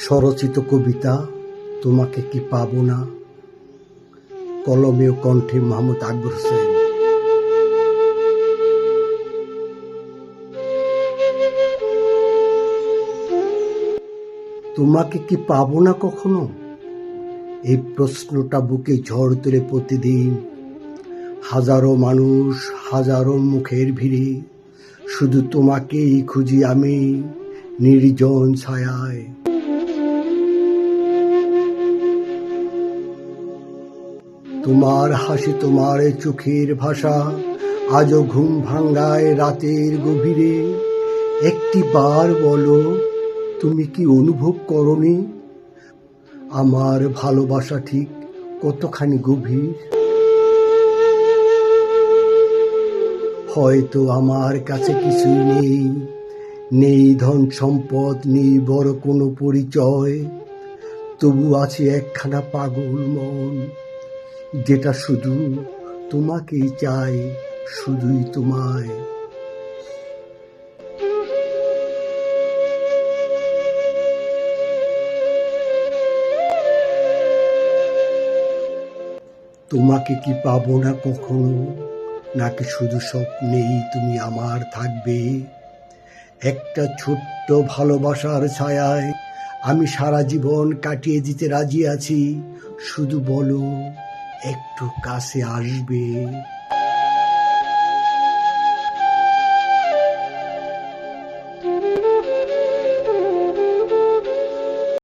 স্বরচিত কবিতা তোমাকে কি পাবো না, কলমে ও কণ্ঠে মোহাম্মদ আকবর হোসেন। তোমাকে কি পাবো না কখনো, এই প্রশ্নটা বুকে ঝড় তোলে প্রতিদিন। হাজারো মানুষ, হাজারো মুখের ভিড়ে, শুধু তোমাকেই খুঁজি আমি নির্জন ছায়ায়। তোমার হাসি, তোমার চোখের ভাষা আজও ঘুম ভাঙ্গায় রাতের গভীরে। একটি বার বলো, তুমি কি অনুভব করনি আমার ভালোবাসা ঠিক কতখানি গভীর? হয়তো আমার কাছে কিছুই নেই, নেই ধন সম্পদ, নেই বড় কোনো পরিচয়, তবু আছে একখানা পাগল মন, যেটা শুধু তোমাকেই চাই, শুধুই তোমায়। তোমাকে কি পাবো না কখনো, নাকি শুধু স্বপ্নেই তুমি আমার থাকবে? একটা ছোট্ট ভালোবাসার ছায়ায় আমি সারা জীবন কাটিয়ে দিতে রাজি আছি, শুধু বলো একটু কাছে আসবে।